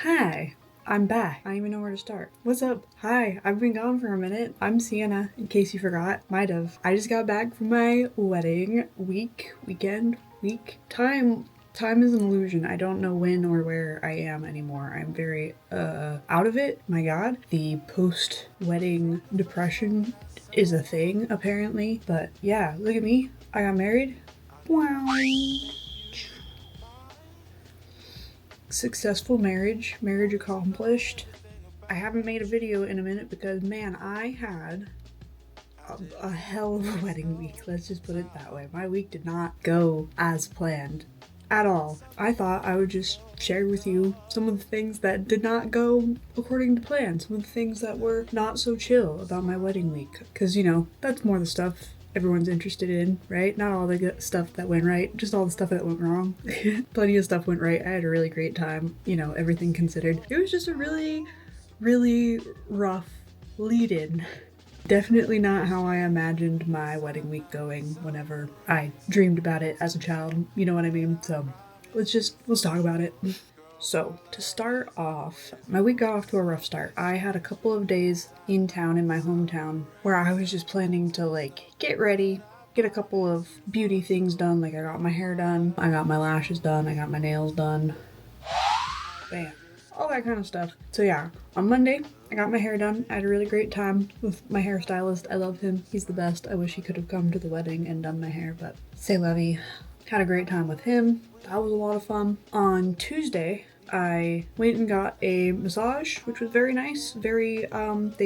Hi, I'm back. I don't even know where to start. What's up? Hi, I've been gone for a minute. I'm Sienna, in case you forgot. Might have. I just got back from my wedding week. Time is an illusion. I don't know when or where I am anymore. I'm very, out of it. My god. The post-wedding depression is a thing, apparently. But yeah, look at me. I got married. Wow. Successful marriage accomplished. I haven't made a video in a minute because, man, I had a hell of a wedding week. Let's just put it that way. My week did not go as planned at all. I thought I would just share with you some of the things that did not go according to plan, some of the things that were not so chill about my wedding week. Because, that's more the stuff everyone's interested in, right? Not all the good stuff that went right, just all the stuff that went wrong. Plenty of stuff went right. I had a really great time, everything considered. It was just a really, really rough lead-in. Definitely not how I imagined my wedding week going whenever I dreamed about it as a child, you know what I mean? So let's talk about it. So, to start off, my week got off to a rough start. I had a couple of days in town, in my hometown, where I was just planning to, get ready, get a couple of beauty things done. I got my hair done, I got my lashes done, I got my nails done. Bam. All that kind of stuff. So yeah, on Monday, I got my hair done. I had a really great time with my hairstylist. I love him. He's the best. I wish he could have come to the wedding and done my hair, but c'est la vie. Had a great time with him. That was a lot of fun. On Tuesday, I went and got a massage, which was very nice. They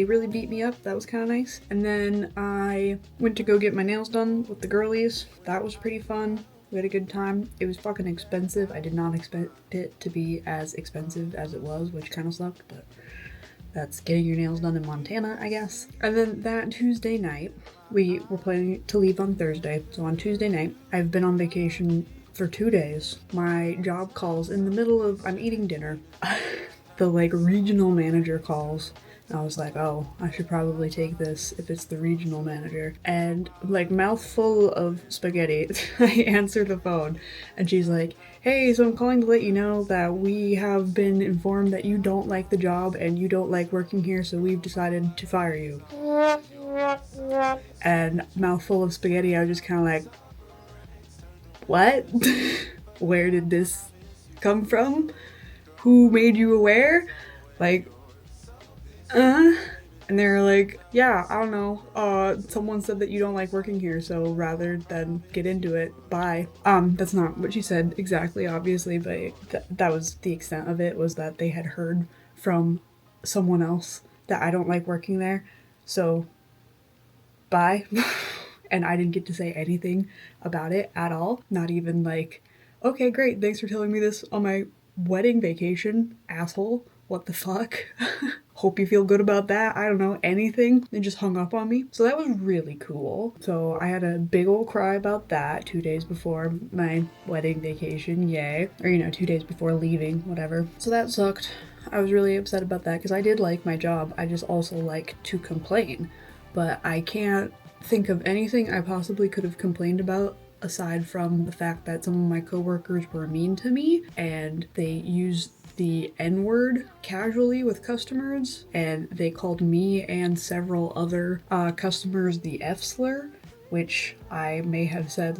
really beat me up. That was kind of nice. And then I went to go get my nails done with the girlies. That was pretty fun. We had a good time. It was fucking expensive. I did not expect it to be as expensive as it was, which kind of sucked, but that's getting your nails done in Montana, I guess. And then that Tuesday night, we were planning to leave on Thursday. So on Tuesday night, I've been on vacation for 2 days. My job calls in the middle of, I'm eating dinner. The regional manager calls. I was like, oh, I should probably take this if it's the regional manager. And mouthful of spaghetti, I answer the phone and she's like, hey, so I'm calling to let you know that we have been informed that you don't like the job and you don't like working here, so we've decided to fire you. And mouthful of spaghetti, I was just kind of like, what? Where did this come from? Who made you aware? And they're like, yeah, I don't know. Someone said that you don't like working here, so rather than get into it, bye. That's not what she said exactly, obviously, but that was the extent of it, was that they had heard from someone else that I don't like working there, so bye. And I didn't get to say anything about it at all. Not even okay, great, thanks for telling me this on my wedding vacation, asshole. What the fuck? Hope you feel good about that. I don't know, anything. They just hung up on me. So that was really cool. So I had a big old cry about that 2 days before my wedding vacation, yay. Or 2 days before leaving, whatever. So that sucked. I was really upset about that because I did like my job. I just also like to complain. But I can't think of anything I possibly could have complained about aside from the fact that some of my coworkers were mean to me and they used the N-word casually with customers, and they called me and several other customers the F-slur, which I may have said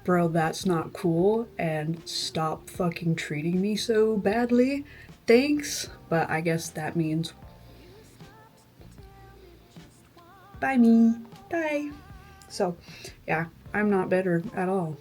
bro, that's not cool, and stop fucking treating me so badly, thanks, but I guess that means bye me, bye. So yeah, I'm not bitter at all.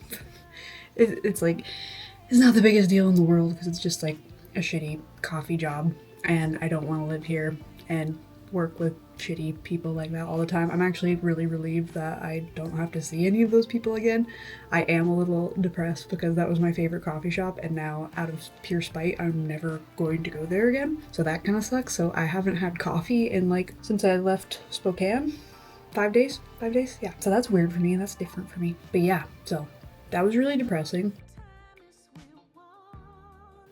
It's not the biggest deal in the world because it's just a shitty coffee job, and I don't want to live here and work with shitty people like that all the time. I'm actually really relieved that I don't have to see any of those people again. I am a little depressed because that was my favorite coffee shop, and now out of pure spite I'm never going to go there again, so that kind of sucks. So I haven't had coffee in since I left Spokane. 5 days? Yeah, so that's weird for me, that's different for me, but yeah, so that was really depressing.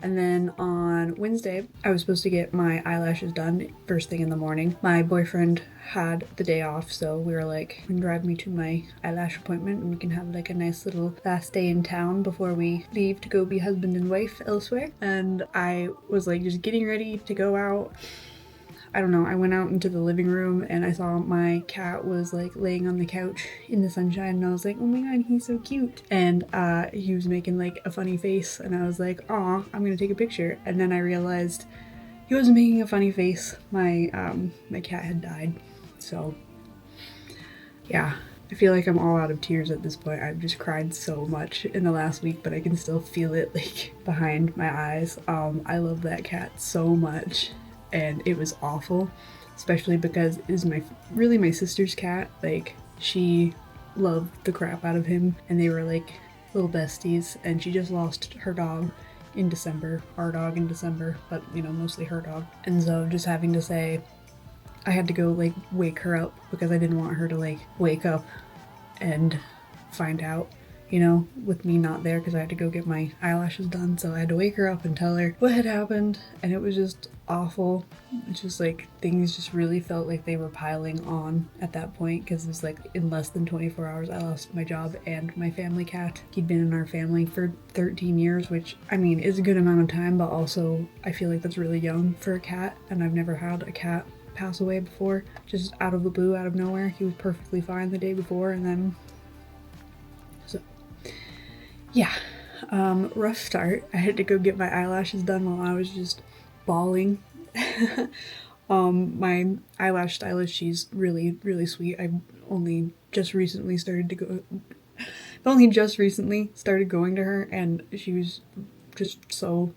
And then on Wednesday, I was supposed to get my eyelashes done first thing in the morning. My boyfriend had the day off, so we were like, you can drive me to my eyelash appointment and we can have like a nice little last day in town before we leave to go be husband and wife elsewhere. And I was like just getting ready to go out. I don't know, I went out into the living room and I saw my cat was like laying on the couch in the sunshine, and I was like, oh my god, he's so cute. And he was making like a funny face, and I was like, aw, I'm gonna take a picture. And then I realized he wasn't making a funny face. My cat had died. So yeah, I feel like I'm all out of tears at this point. I've just cried so much in the last week, but I can still feel it like behind my eyes. I love that cat so much. And it was awful, especially because it is really my sister's cat. Like, she loved the crap out of him, and they were like little besties, and she just lost her dog in December, our dog in December, but you know, mostly her dog. And so just having to say, I had to go like wake her up because I didn't want her to like wake up and find out, you know, with me not there, because I had to go get my eyelashes done. So I had to wake her up and tell her what had happened, and it was just awful. It's just like things just really felt like they were piling on at that point, because it was like in less than 24 hours I lost my job and my family cat. He'd been in our family for 13 years, which I mean is a good amount of time, but also I feel like that's really young for a cat, and I've never had a cat pass away before, just out of the blue, out of nowhere. He was perfectly fine the day before, and then yeah, rough start. I had to go get my eyelashes done while I was just bawling. My eyelash stylist, she's really, really sweet. I've only just recently started going to her, and she was just so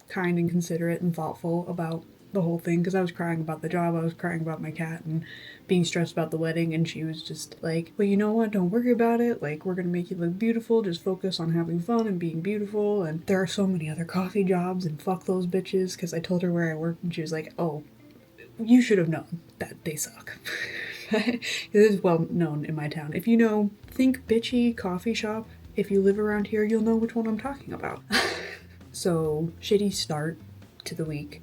kind and considerate and thoughtful about the whole thing, because I was crying about the job, I was crying about my cat and being stressed about the wedding, and she was just like, well, you know what, don't worry about it, like, we're gonna make you look beautiful, just focus on having fun and being beautiful, and there are so many other coffee jobs, and fuck those bitches, because I told her where I work, and she was like, oh, you should have known that they suck. It is well known in my town. If you know, think bitchy coffee shop, if you live around here, you'll know which one I'm talking about. So, shitty start to the week.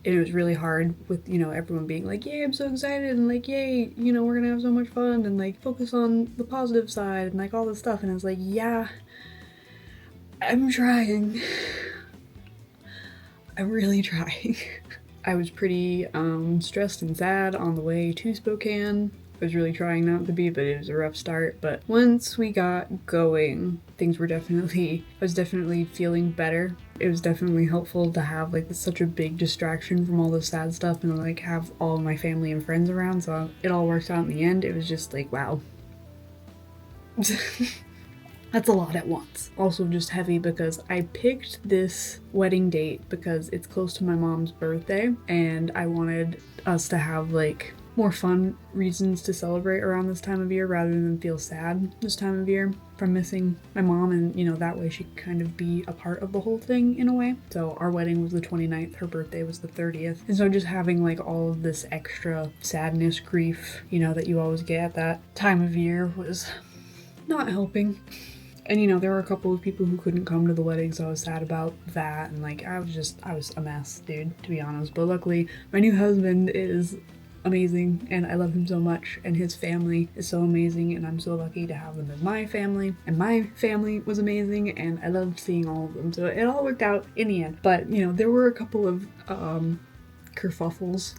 It was really hard with, you know, everyone being like, yay, I'm so excited, and like, yay, you know, we're gonna have so much fun, and like, focus on the positive side, and like, all this stuff, and I was like, yeah, I'm trying. I'm really trying. I was pretty stressed and sad on the way to Spokane. I was really trying not to be, but it was a rough start. But once we got going, I was definitely feeling better. It was definitely helpful to have like such a big distraction from all the sad stuff and like have all of my family and friends around. So it all worked out in the end. It was just like, wow. That's a lot at once. Also just heavy because I picked this wedding date because it's close to my mom's birthday, and I wanted us to have like more fun reasons to celebrate around this time of year rather than feel sad this time of year from missing my mom, and you know, that way she could kind of be a part of the whole thing in a way. So our wedding was the 29th, her birthday was the 30th, and so just having like all of this extra sadness, grief, you know, that you always get at that time of year was not helping. And you know, there were a couple of people who couldn't come to the wedding, so I was sad about that, and like I was a mess, dude, to be honest. But luckily my new husband is amazing, and I love him so much, and his family is so amazing, and I'm so lucky to have them as my family, and my family was amazing, and I loved seeing all of them, so it all worked out in the end. But you know, there were a couple of kerfuffles,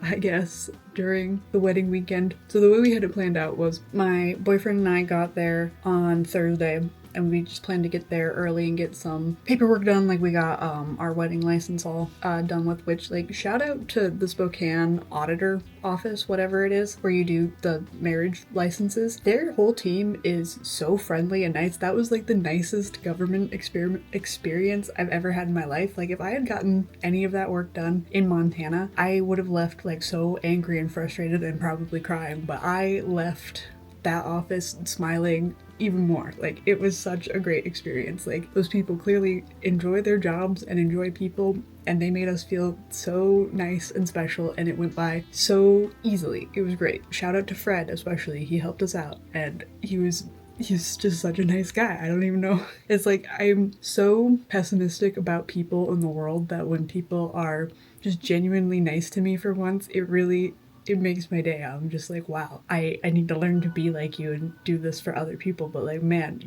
I guess, during the wedding weekend. So the way we had it planned out was my boyfriend and I got there on Thursday, and we just planned to get there early and get some paperwork done. Like, we got our wedding license all done with, which, like, shout out to the Spokane auditor office, whatever it is, where you do the marriage licenses. Their whole team is so friendly and nice. That was like the nicest government experience I've ever had in my life. Like, if I had gotten any of that work done in Montana, I would have left like so angry and frustrated and probably crying, but I left that office smiling even more. Like, it was such a great experience. Like, those people clearly enjoy their jobs and enjoy people, and they made us feel so nice and special, and it went by so easily. It was great. Shout out to Fred, especially. He helped us out, and he was he's just such a nice guy. I don't even know. It's like I'm so pessimistic about people in the world that when people are just genuinely nice to me for once, it makes my day. I'm just like, wow, I need to learn to be like you and do this for other people. But like, man,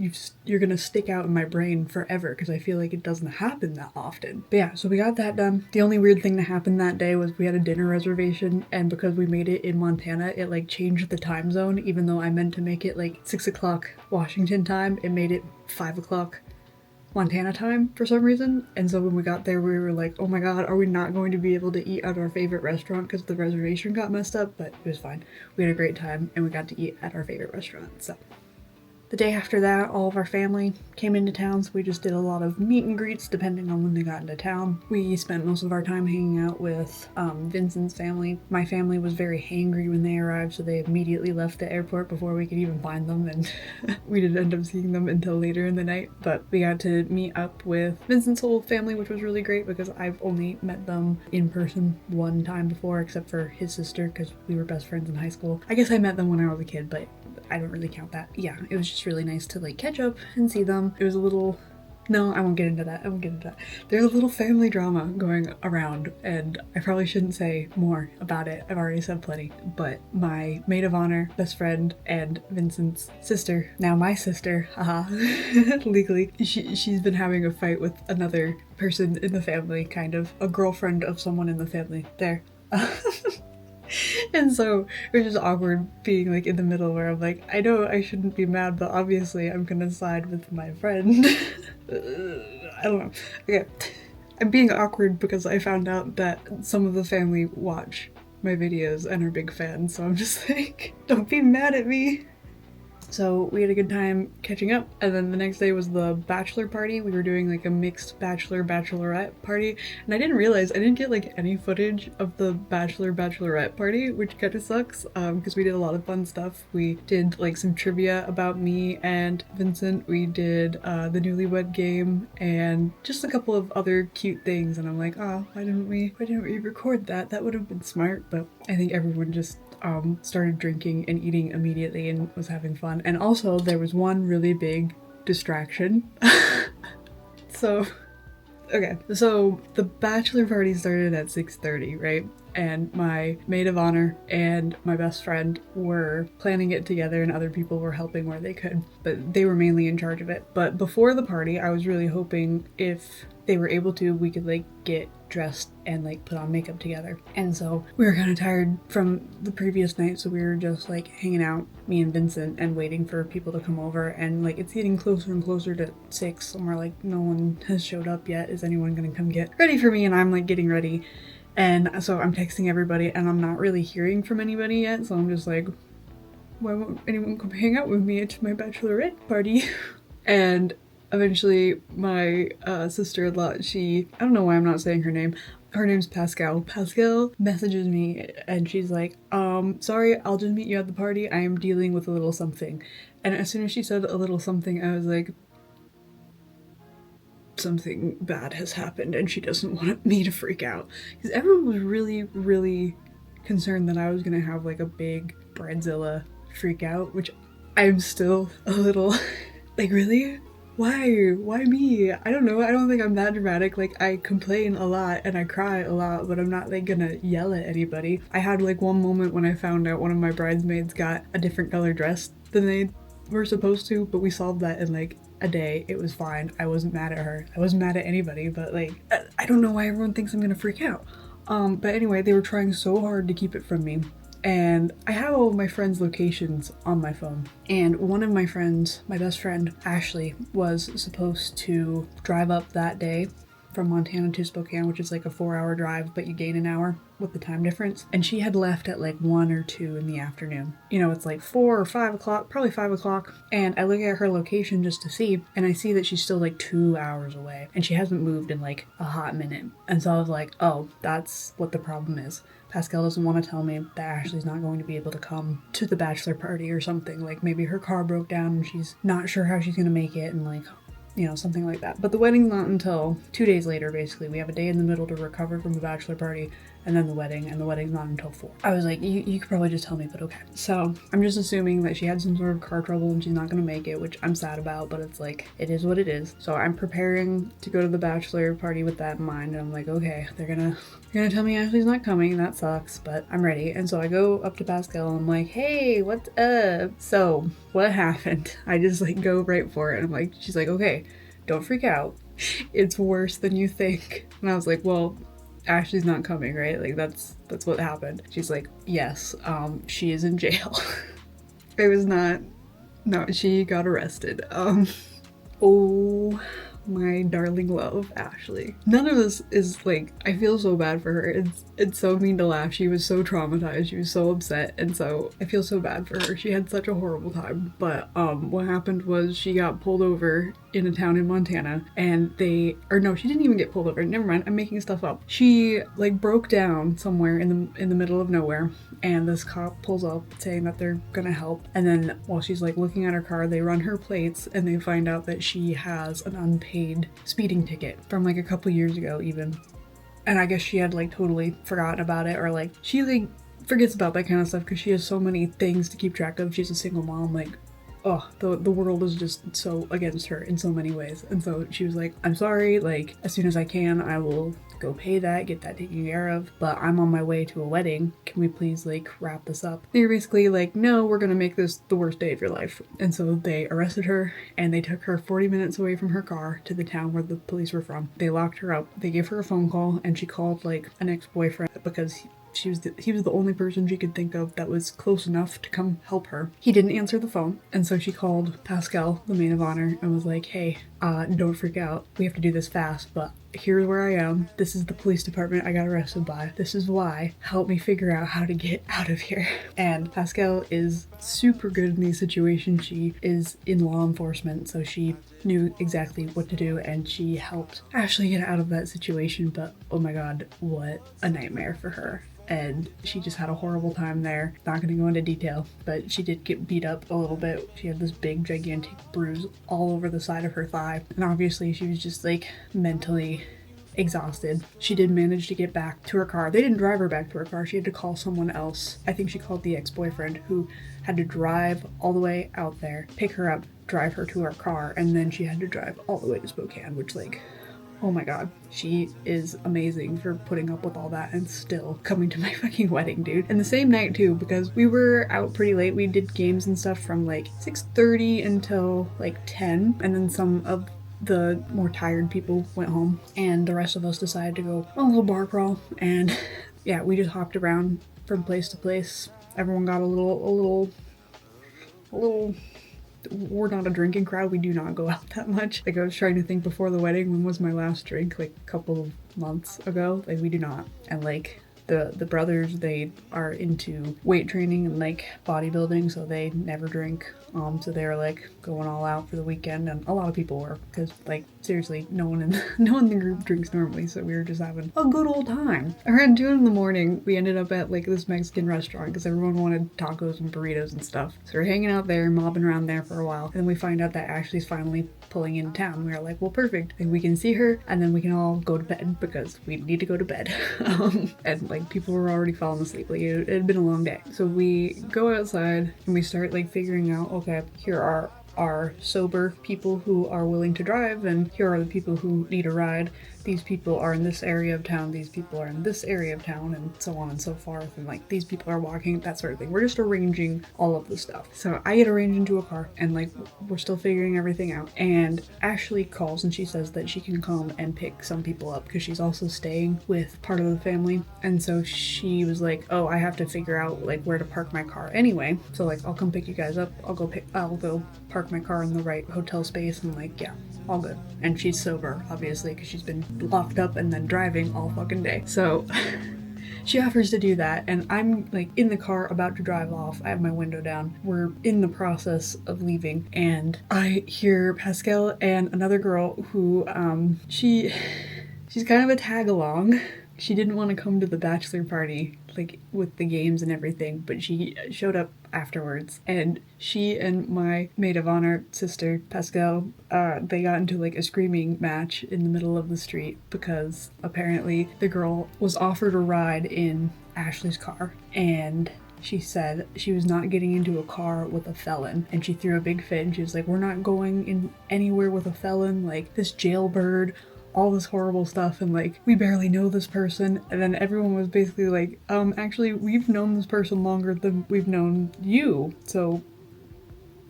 you're gonna stick out in my brain forever because I feel like it doesn't happen that often. But yeah, so we got that done. The only weird thing that happened that day was we had a dinner reservation, and because we made it in Montana, it like changed the time zone. Even though I meant to make it like 6 o'clock Washington time, it made it 5 o'clock Montana time for some reason. And so when we got there, we were like, oh my god, are we not going to be able to eat at our favorite restaurant because the reservation got messed up? But it was fine. We had a great time and we got to eat at our favorite restaurant. So the day after that, all of our family came into town, so we just did a lot of meet and greets depending on when they got into town. We spent most of our time hanging out with Vincent's family. My family was very hangry when they arrived, so they immediately left the airport before we could even find them, and we didn't end up seeing them until later in the night. But we got to meet up with Vincent's whole family, which was really great because I've only met them in person one time before, except for his sister, because we were best friends in high school. I guess I met them when I was a kid, but I don't really count that. Yeah, it was just really nice to like catch up and see them. It was a little, no, I won't get into that. There's a little family drama going around, and I probably shouldn't say more about it. I've already said plenty. But my maid of honor, best friend, and Vincent's sister, now my sister, haha, legally, she's been having a fight with another person in the family, kind of a girlfriend of someone in the family. There. And so it was just awkward being like in the middle where I'm like, I know I shouldn't be mad, but obviously I'm gonna side with my friend. I don't know. Okay. I'm being awkward because I found out that some of the family watch my videos and are big fans, so I'm just like, don't be mad at me. So we had a good time catching up, and then the next day was the bachelor party. We were doing like a mixed bachelorette party, and I didn't realize I didn't get like any footage of the bachelorette party, which kind of sucks because we did a lot of fun stuff. We did like some trivia about me and Vincent. We did the newlywed game and just a couple of other cute things, and I'm like, oh, why didn't we record that? That would have been smart. But I think everyone just started drinking and eating immediately and was having fun. And also there was one really big distraction. So the bachelor party started at 6:30, right? And my maid of honor and my best friend were planning it together, and other people were helping where they could, but they were mainly in charge of it. But before the party, I was really hoping if they were able to, we could like get dressed and like put on makeup together. And so we were kind of tired from the previous night, so we were just like hanging out, me and Vincent, and waiting for people to come over. And like it's getting closer and closer to 6, and we're like, no one has showed up yet. Is anyone gonna come get ready for me? And I'm like getting ready, and so I'm texting everybody, and I'm not really hearing from anybody yet. So I'm just like, why won't anyone come hang out with me at my bachelorette party? And eventually my sister-in-law, I don't know why I'm not saying her name. Her name's Pascal. Pascal messages me and she's like, sorry, I'll just meet you at the party. I am dealing with a little something. And as soon as she said a little something, I was like, something bad has happened and she doesn't want me to freak out. Because everyone was really, really concerned that I was gonna have like a big bridezilla freak out, which I'm still a little like, really? Why me? I don't know. I don't think I'm that dramatic. Like, I complain a lot and I cry a lot, but I'm not like gonna yell at anybody. I had like one moment when I found out one of my bridesmaids got a different color dress than they were supposed to, but we solved that in like a day. It was fine. I wasn't mad at her. I wasn't mad at anybody, but like, I don't know why everyone thinks I'm gonna freak out. But anyway, they were trying so hard to keep it from me. And I have all of my friends' locations on my phone. And one of my friends, my best friend, Ashley, was supposed to drive up that day from Montana to Spokane, which is like a 4-hour drive, but you gain an hour with the time difference. And she had left at like 1 or 2 in the afternoon. You know, it's like 4 or 5 o'clock, probably 5 o'clock. And I look at her location just to see, and I see that she's still like 2 hours away. And she hasn't moved in like a hot minute. And so I was like, oh, that's what the problem is. Pascal doesn't want to tell me that Ashley's not going to be able to come to the bachelor party or something. Like maybe her car broke down and she's not sure how she's going to make it, and like, you know, something like that. But the wedding's not until 2 days later, basically. We have a day in the middle to recover from the bachelor party, and then the wedding, and the wedding's not until 4. I was like, you could probably just tell me, but okay. So I'm just assuming that she had some sort of car trouble and she's not gonna make it, which I'm sad about, but it's like, it is what it is. So I'm preparing to go to the bachelor party with that in mind, and I'm like, okay, they're gonna tell me Ashley's not coming, that sucks, but I'm ready. And so I go up to Pascal and I'm like, hey, what's up? So what happened? I just like go right for it, and I'm like, she's like, okay, don't freak out. It's worse than you think. And I was like, well, Ashley's not coming, right? Like that's what happened. She's like, yes, she is in jail. It was not, no, she got arrested. Oh my darling love, Ashley. None of this is like, I feel so bad for her. It's so mean to laugh. She was so traumatized. She was so upset. And so I feel so bad for her. She had such a horrible time. But what happened was she got pulled over in a town in Montana, and she didn't even get pulled over. Never mind, I'm making stuff up. She like broke down somewhere in the middle of nowhere, and this cop pulls up saying that they're gonna help. And then while she's like looking at her car, they run her plates and they find out that she has an unpaid speeding ticket from like a couple years ago even. And I guess she had like totally forgotten about it, or like she like forgets about that kind of stuff because she has so many things to keep track of. She's a single mom, like, oh, the world is just so against her in so many ways. And so she was like, I'm sorry, like, as soon as I can, I will go pay that, get that taken care of, but I'm on my way to a wedding. Can we please, like, wrap this up? They were basically like, no, we're gonna make this the worst day of your life. And so they arrested her, and they took her 40 minutes away from her car to the town where the police were from. They locked her up. They gave her a phone call, and she called, like, an ex-boyfriend because he was the only person she could think of that was close enough to come help her. He didn't answer the phone, and so she called Pascal, the maid of honor, and was like, hey, don't freak out. We have to do this fast, but here's where I am. This is the police department I got arrested by. This is why. Help me figure out how to get out of here. And Pascal is super good in these situations. She is in law enforcement, so she knew exactly what to do, and she helped Ashley get out of that situation. But oh my god, what a nightmare for her. And she just had a horrible time there. Not gonna go into detail, but she did get beat up a little bit. She had this big gigantic bruise all over the side of her thigh, and obviously she was just like mentally exhausted. She did manage to get back to her car. They didn't drive her back to her car. She had to call someone else. I think she called the ex-boyfriend, who had to drive all the way out there, pick her up, drive her to her car, and then she had to drive all the way to Spokane, which, like, oh my god, she is amazing for putting up with all that and still coming to my fucking wedding, dude. And the same night too, because we were out pretty late. We did games and stuff from like 6:30 until like 10, and then some of the more tired people went home, and the rest of us decided to go on a little bar crawl. And yeah, we just hopped around from place to place. Everyone got a little we're not a drinking crowd. We do not go out that much. Like, I was trying to think before the wedding, when was my last drink? Like a couple of months ago. Like, we do not. And like the brothers, they are into weight training and like bodybuilding, so they never drink. So they're like going all out for the weekend, and a lot of people were, because like seriously, no one in the group drinks normally, so we were just having a good old time. Around 2 in the morning, we ended up at like this Mexican restaurant because everyone wanted tacos and burritos and stuff. So we're hanging out there, mobbing around there for a while, and then we find out that Ashley's finally pulling into town. We were like, well, perfect. Like, we can see her, and then we can all go to bed because we need to go to bed. And like people were already falling asleep. Like, it had been a long day. So we go outside and we start like figuring out, okay, here are our sober people who are willing to drive, and here are the people who need a ride. These people are in this area of town, these people are in this area of town, and so on and so forth, and like these people are walking, that sort of thing. We're just arranging all of the stuff. So I get arranged into a car, and like we're still figuring everything out, and Ashley calls and she says that she can come and pick some people up because she's also staying with part of the family. And so she was like, oh, I have to figure out like where to park my car anyway, so like I'll come pick you guys up. I'll go park my car in the right hotel space, and like, yeah, all good. And she's sober, obviously, because she's been locked up and then driving all fucking day. So she offers to do that, and I'm like in the car about to drive off. I have my window down. We're in the process of leaving, and I hear Pascal and another girl who she's kind of a tag along. she didn't want to come to the bachelor party, like with the games and everything, but she showed up afterwards, and she and my maid of honor sister Pascal, they got into like a screaming match in the middle of the street because apparently the girl was offered a ride in Ashley's car, and she said she was not getting into a car with a felon, and she threw a big fit and she was like, we're not going in anywhere with a felon, like this jailbird, all this horrible stuff, and like we barely know this person. And then everyone was basically like, actually we've known this person longer than we've known you, so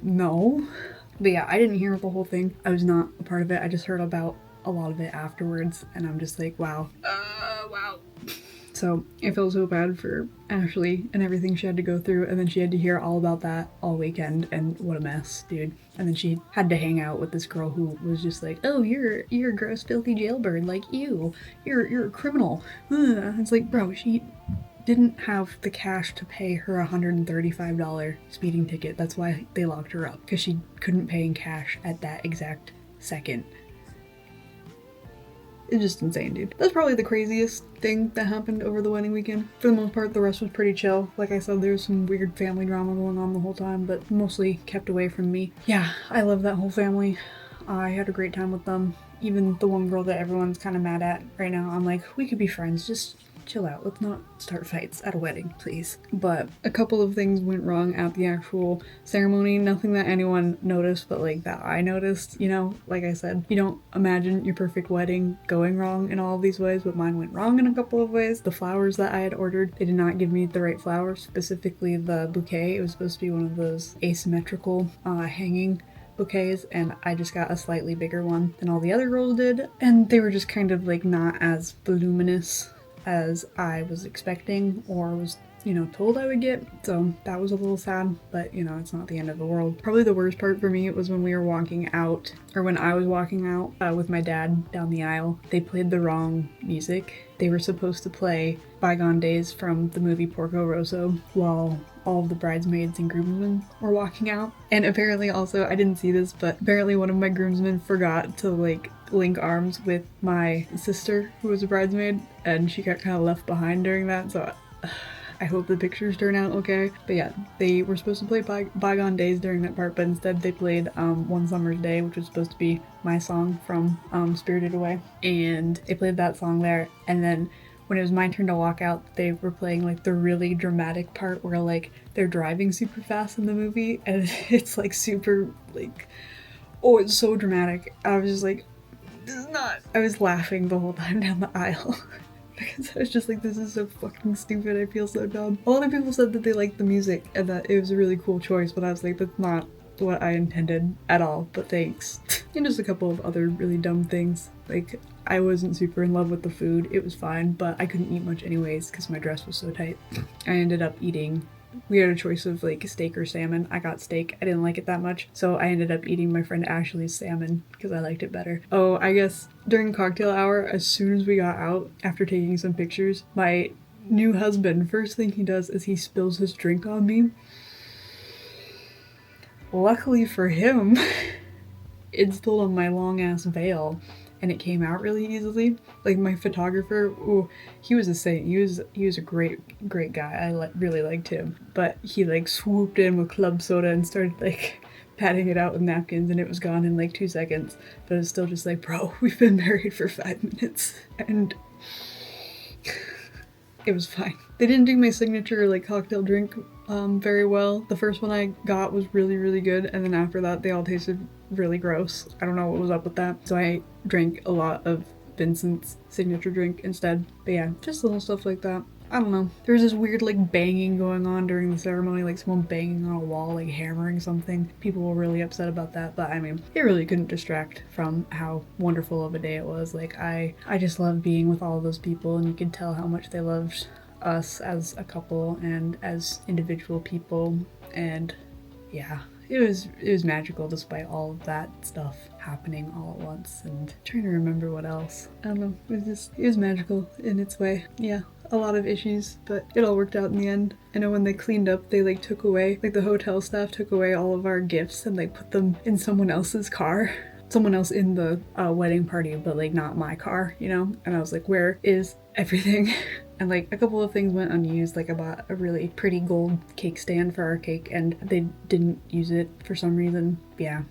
no. But yeah, I didn't hear the whole thing. I was not a part of it. I just heard about a lot of it afterwards, and I'm just like, wow. Wow. So I felt so bad for Ashley and everything she had to go through, and then she had to hear all about that all weekend, and what a mess, dude. And then she had to hang out with this girl who was just like, oh, you're a gross, filthy jailbird, like you. You're a criminal. Ugh. It's like, bro, she didn't have the cash to pay her $135 speeding ticket. That's why they locked her up, because she couldn't pay in cash at that exact second. It's just insane, dude. That's probably the craziest thing that happened over the wedding weekend. For the most part, the rest was pretty chill. Like I said, there was some weird family drama going on the whole time, but mostly kept away from me. Yeah, I love that whole family. I had a great time with them. Even the one girl that everyone's kind of mad at right now, I'm like, we could be friends, just chill out. Let's not start fights at a wedding, please. But a couple of things went wrong at the actual ceremony. Nothing that anyone noticed, but like that I noticed, you know, like I said, you don't imagine your perfect wedding going wrong in all of these ways, but mine went wrong in a couple of ways. The flowers that I had ordered, they did not give me the right flowers, specifically the bouquet. It was supposed to be one of those asymmetrical hanging bouquets, and I just got a slightly bigger one than all the other girls did, and they were just kind of like not as voluminous as I was expecting or was, you know, told I would get. So that was a little sad, but you know, it's not the end of the world. Probably the worst part for me was when we were walking out, or when I was walking out with my dad down the aisle. They played the wrong music. They were supposed to play Bygone Days from the movie Porco Rosso while all of the bridesmaids and groomsmen were walking out. And apparently also, I didn't see this, but apparently one of my groomsmen forgot to like link arms with my sister who was a bridesmaid, and she got kind of left behind during that, so I hope the pictures turn out okay. But yeah, they were supposed to play Bygone Days during that part, but instead they played One Summer's Day, which was supposed to be my song from Spirited Away, and they played that song there. And then when it was my turn to walk out, they were playing like the really dramatic part where like they're driving super fast in the movie, and it's like super like, oh, it's so dramatic. I was just like, this is not. I was laughing the whole time down the aisle because I was just like, this is so fucking stupid. I feel so dumb. A lot of people said that they liked the music and that it was a really cool choice, but I was like, that's not what I intended at all, but thanks. And just a couple of other really dumb things. Like, I wasn't super in love with the food. It was fine, but I couldn't eat much anyways because my dress was so tight. I ended up eating, we had a choice of like steak or salmon. I got steak. I didn't like it that much, so I ended up eating my friend Ashley's salmon because I liked it better. Oh, I guess during cocktail hour, as soon as we got out, after taking some pictures, my new husband, first thing he does is he spills his drink on me. Luckily for him, it spilled on my long ass veil, and it came out really easily. Like my photographer, ooh, he was a saint. He was a great guy. I really liked him. But he like swooped in with club soda and started like patting it out with napkins, and it was gone in like 2 seconds. But it was still just like, bro, we've been married for 5 minutes, and it was fine. They didn't do my signature like cocktail drink very well. The first one I got was really good, and then after that they all tasted really gross. I don't know what was up with that, so I drank a lot of Vincent's signature drink instead. But yeah, just little stuff like that. I don't know. There was this weird like banging going on during the ceremony, like someone banging on a wall, like hammering something. People were really upset about that, but I mean, it really couldn't distract from how wonderful of a day it was. Like I just loved being with all of those people, and you could tell how much they loved us as a couple and as individual people, and yeah, it was magical despite all of that stuff happening all at once. And I'm trying to remember what else. I don't know, it was magical in its way. Yeah, a lot of issues, but it all worked out in the end. I know when they cleaned up, they like took away, like the hotel staff took away all of our gifts and like put them in someone else's car. Someone else in the wedding party, but like not my car, you know? And I was like, where is everything. And like a couple of things went unused. Like I bought a really pretty gold cake stand for our cake and they didn't use it for some reason. Yeah.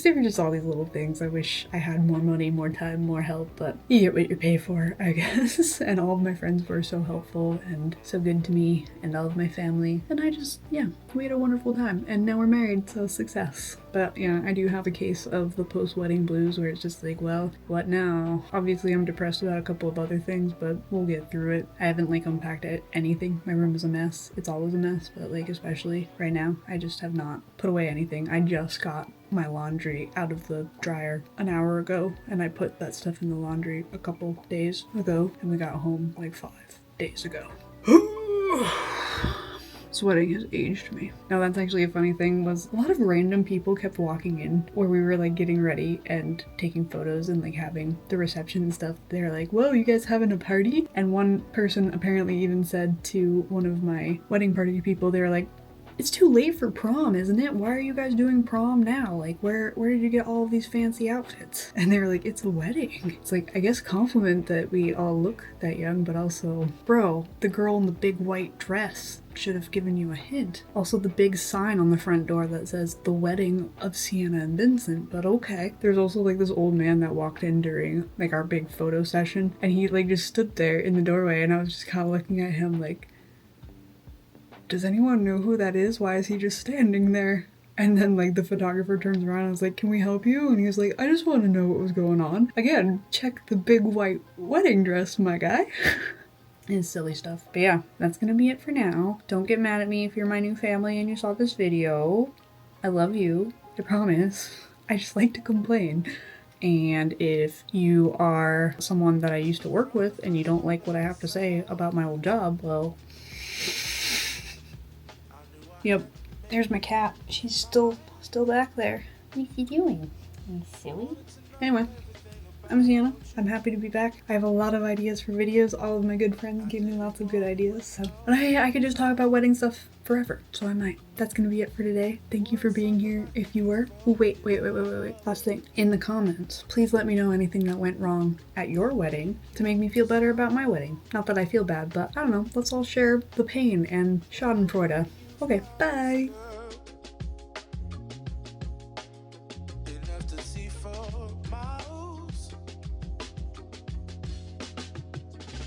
There were just all these little things. I wish I had more money, more time, more help, but you get what you pay for, I guess. And all of my friends were so helpful and so good to me and all of my family. And I just, yeah, we had a wonderful time. And now we're married, so success. But yeah, I do have a case of the post-wedding blues where it's just like, well, what now? Obviously I'm depressed about a couple of other things, but we'll get through it. I haven't like unpacked anything. My room is a mess. It's always a mess, but like especially right now, I just have not put away anything. I just got my laundry out of the dryer an hour ago and I put that stuff in the laundry a couple days ago and we got home like 5 days ago. Sweating has aged me. Now that's actually a funny thing was a lot of random people kept walking in where we were like getting ready and taking photos and like having the reception and stuff. They're like, whoa, you guys having a party? And one person apparently even said to one of my wedding party people, they were like, it's too late for prom, isn't it? Why are you guys doing prom now? Like, where did you get all of these fancy outfits? And they were like, it's a wedding. It's like, I guess compliment that we all look that young, but also, bro, the girl in the big white dress should have given you a hint. Also the big sign on the front door that says the wedding of Sienna and Vincent, but okay. There's also like this old man that walked in during like our big photo session and he like just stood there in the doorway and I was just kind of looking at him like, does anyone know who that is? Why is he just standing there? And then like the photographer turns around and was like, can we help you? And he was like, I just want to know what was going on. Again, check the big white wedding dress, my guy. It's silly stuff. But yeah, that's gonna be it for now. Don't get mad at me if you're my new family and you saw this video. I love you, I promise. I just like to complain. And if you are someone that I used to work with and you don't like what I have to say about my old job, well, yep, there's my cat. She's still back there. What are you doing? You silly? Anyway, I'm Sienna. I'm happy to be back. I have a lot of ideas for videos. All of my good friends gave me lots of good ideas. So, but I could just talk about wedding stuff forever, so I might. That's gonna be it for today. Thank you for being here if you were. Oh, wait. Last thing. In the comments, please let me know anything that went wrong at your wedding to make me feel better about my wedding. Not that I feel bad, but I don't know. Let's all share the pain and schadenfreude. Okay, bye!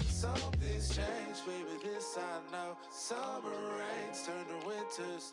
Some things change, baby, this I know. Summer rains turn to winter snow.